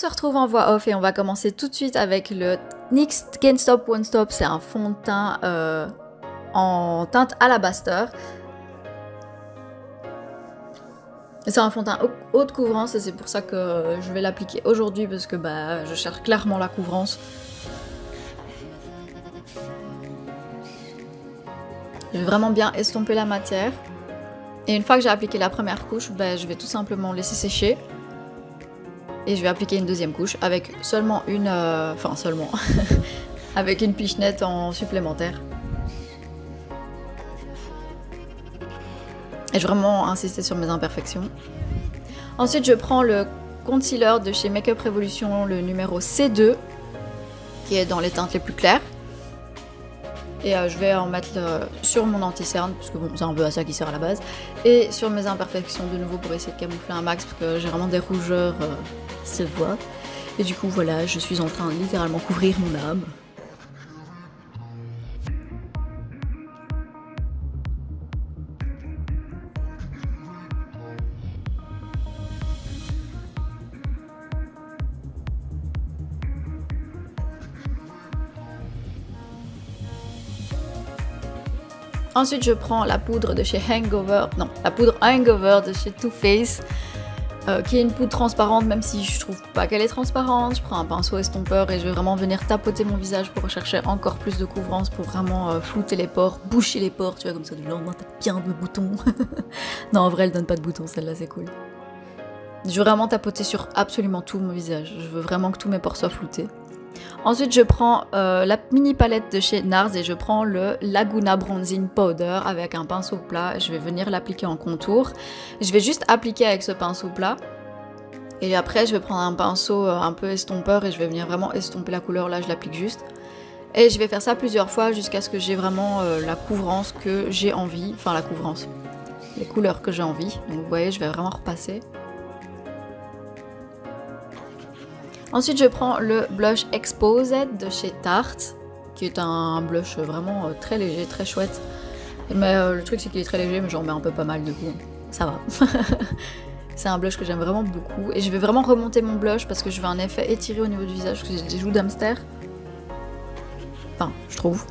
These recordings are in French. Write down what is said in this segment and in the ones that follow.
se retrouve en voix off et on va commencer tout de suite avec le NYX Can't Stop Won't Stop. C'est un fond de teint en teinte Alabaster. C'est un fond de teint haute couvrance et c'est pour ça que je vais l'appliquer aujourd'hui parce que je cherche clairement la couvrance. Je vais vraiment bien estomper la matière. Et une fois que j'ai appliqué la première couche, je vais tout simplement laisser sécher. Et je vais appliquer une deuxième couche avec seulement une... avec une pichenette en supplémentaire. Et je vais vraiment insister sur mes imperfections. Ensuite, je prends le concealer de chez Makeup Revolution, le numéro C2, qui est dans les teintes les plus claires. Et je vais en mettre sur mon anti-cerne, parce que bon, c'est un peu à ça qui sert à la base. Et sur mes imperfections de nouveau pour essayer de camoufler un max, parce que j'ai vraiment des rougeurs, se voit. Et du coup, voilà, je suis en train de littéralement couvrir mon âme. Ensuite, je prends la poudre de chez la poudre Hangover de chez Too Faced, qui est une poudre transparente, même si je trouve pas qu'elle est transparente. Je prends un pinceau estompeur et je vais vraiment venir tapoter mon visage pour rechercher encore plus de couvrance, pour vraiment flouter les pores, boucher les pores, tu vois, comme ça, du lendemain, t'as bien de boutons. Non, en vrai, elle donne pas de boutons, celle-là, c'est cool. Je veux vraiment tapoter sur absolument tout mon visage. Je veux vraiment que tous mes pores soient floutés. Ensuite, je prends la mini palette de chez NARS et je prends le Laguna Bronzing Powder avec un pinceau plat. Je vais venir l'appliquer en contour. Je vais juste appliquer avec ce pinceau plat. Et après, je vais prendre un pinceau un peu estompeur et je vais venir vraiment estomper la couleur. Là, je l'applique juste. Et je vais faire ça plusieurs fois jusqu'à ce que j'ai vraiment la couvrance que j'ai envie. Enfin, la couvrance. Les couleurs que j'ai envie. Donc, vous voyez, je vais vraiment repasser. Ensuite, je prends le blush Exposed de chez Tarte, qui est un blush vraiment très léger, très chouette. Mais le truc, c'est qu'il est très léger, mais j'en mets un peu pas mal du coup. Ça va. C'est un blush que j'aime vraiment beaucoup. Et je vais vraiment remonter mon blush parce que je veux un effet étiré au niveau du visage, parce que j'ai des joues d'hamster. Enfin, je trouve.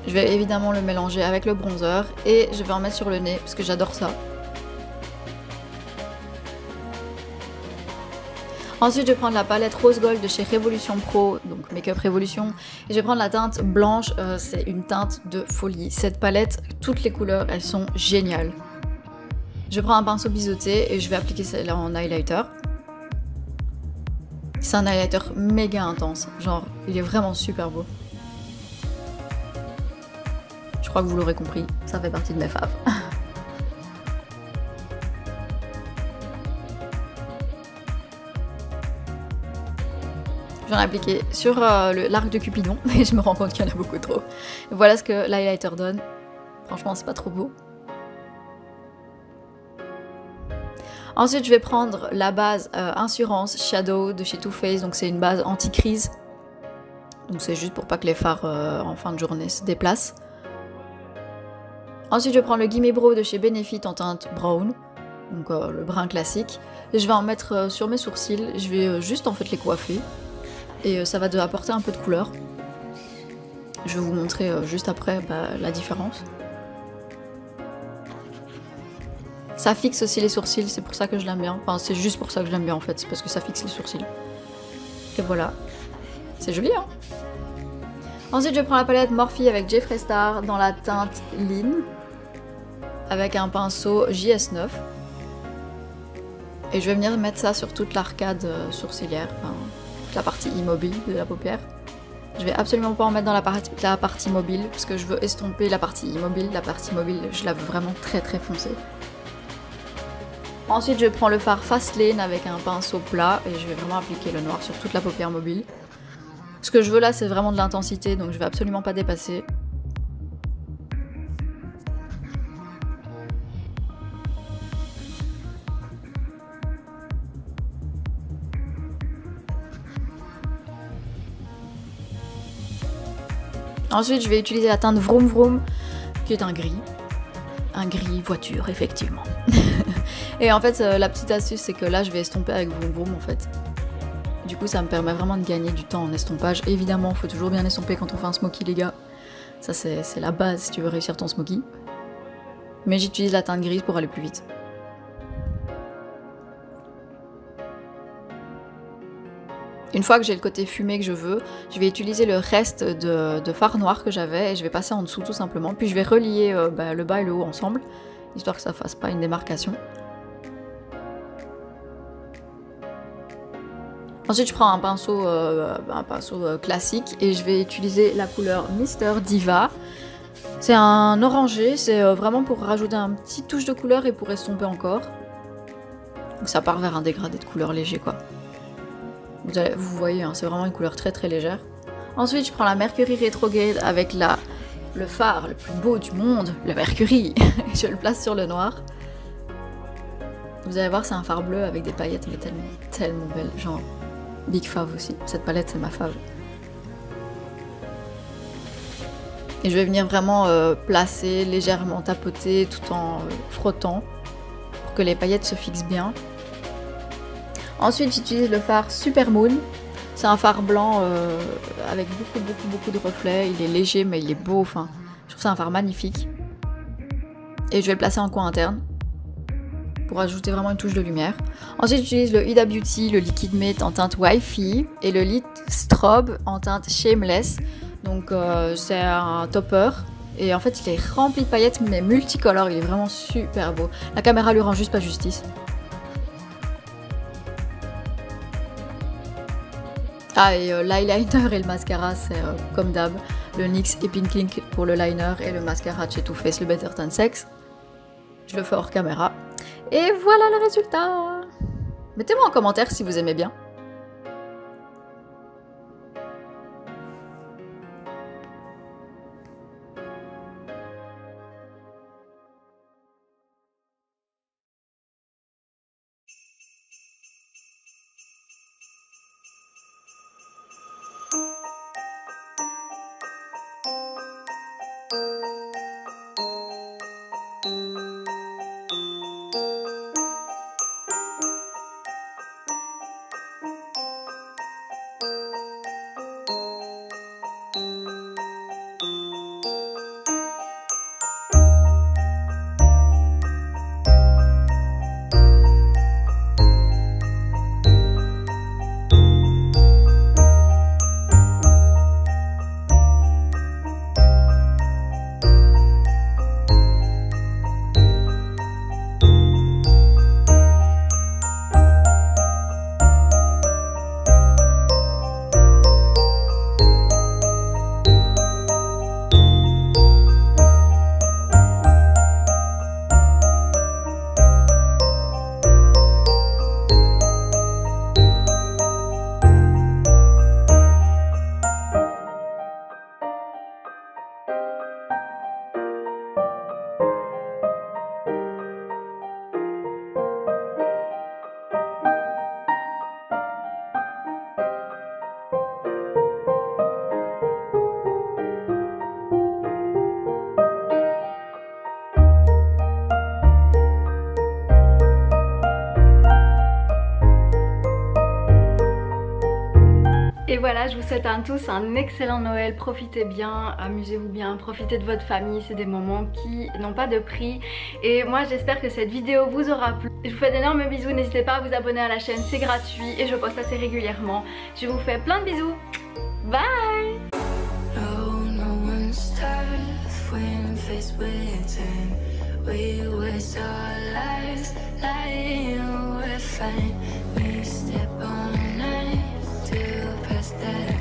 Je vais évidemment le mélanger avec le bronzer et je vais en mettre sur le nez, parce que j'adore ça. Ensuite, je vais prendre la palette Rose Gold de chez Revolution Pro, donc Makeup Revolution. Et je vais prendre la teinte blanche, c'est une teinte de folie. Cette palette, toutes les couleurs, elles sont géniales. Je prends un pinceau biseauté et je vais appliquer celle-là en highlighter. C'est un highlighter méga intense, genre, il est vraiment super beau. Je crois que vous l'aurez compris, ça fait partie de mes faves. J'en ai appliqué sur l'arc de Cupidon, mais je me rends compte qu'il y en a beaucoup trop. Voilà ce que l'highlighter donne. Franchement, c'est pas trop beau. Ensuite, je vais prendre la base Insurance Shadow de chez Too Faced. Donc c'est une base anti-crise. Donc c'est juste pour pas que les fards en fin de journée se déplacent. Ensuite, je prends le Gimme Brow de chez Benefit en teinte brown. Donc le brun classique. Et je vais en mettre sur mes sourcils. Je vais juste en fait les coiffer. Et ça va apporter un peu de couleur. Je vais vous montrer juste après la différence. Ça fixe aussi les sourcils, c'est pour ça que je l'aime bien. Enfin, c'est juste pour ça que je l'aime bien en fait, c'est parce que ça fixe les sourcils. Et voilà. C'est joli, hein. Ensuite, je prends la palette Morphe avec Jeffree Star dans la teinte Lean. Avec un pinceau JS9. Et je vais venir mettre ça sur toute l'arcade sourcilière. Enfin, la partie immobile de la paupière. Je vais absolument pas en mettre dans la partie mobile parce que je veux estomper la partie immobile. La partie mobile, je la veux vraiment très très foncée. Ensuite, je prends le fard Fastlane avec un pinceau plat et je vais vraiment appliquer le noir sur toute la paupière mobile. Ce que je veux là, c'est vraiment de l'intensité, donc je vais absolument pas dépasser. Ensuite, je vais utiliser la teinte Vroom Vroom, qui est un gris voiture, effectivement. Et en fait, la petite astuce, c'est que là, je vais estomper avec Vroom Vroom en fait. Du coup, ça me permet vraiment de gagner du temps en estompage. Évidemment, il faut toujours bien estomper quand on fait un smoky, les gars. Ça, c'est la base si tu veux réussir ton smoky. Mais j'utilise la teinte grise pour aller plus vite. Une fois que j'ai le côté fumé que je veux, je vais utiliser le reste de fard noir que j'avais et je vais passer en dessous tout simplement. Puis je vais relier le bas et le haut ensemble, histoire que ça fasse pas une démarcation. Ensuite, je prends un pinceau classique et je vais utiliser la couleur Mister Diva. C'est un orangé, c'est vraiment pour rajouter un petit touche de couleur et pour estomper encore. Donc ça part vers un dégradé de couleur léger quoi. Vous voyez, hein, c'est vraiment une couleur très très légère. Ensuite, je prends la Mercury Retrograde avec le phare le plus beau du monde, le Mercury. Je le place sur le noir. Vous allez voir, c'est un phare bleu avec des paillettes, mais tellement, tellement belle. Genre, big fave aussi. Cette palette, c'est ma fave. Et je vais venir vraiment placer, légèrement tapoter, tout en frottant, pour que les paillettes se fixent bien. Ensuite, j'utilise le phare Super Moon. C'est un phare blanc avec beaucoup de reflets. Il est léger, mais il est beau. Enfin, je trouve ça un phare magnifique. Et je vais le placer en coin interne pour ajouter vraiment une touche de lumière. Ensuite, j'utilise le Huda Beauty, le Liquid Matte en teinte Wi-Fi et le Lit Strobe en teinte Shameless. Donc, c'est un topper. Et en fait, il est rempli de paillettes, mais multicolore. Il est vraiment super beau. La caméra lui rend juste pas justice. Ah, et l'eyeliner et le mascara, c'est comme d'hab, le NYX et Pink Ink pour le liner et le mascara de chez Too Faced, le Better Than Sex. Je le fais hors caméra. Et voilà le résultat! Mettez-moi en commentaire si vous aimez bien. Et voilà, je vous souhaite à tous un excellent Noël, profitez bien, amusez-vous bien, profitez de votre famille, c'est des moments qui n'ont pas de prix. Et moi j'espère que cette vidéo vous aura plu. Je vous fais d'énormes bisous, n'hésitez pas à vous abonner à la chaîne, c'est gratuit et je poste assez régulièrement. Je vous fais plein de bisous, bye! That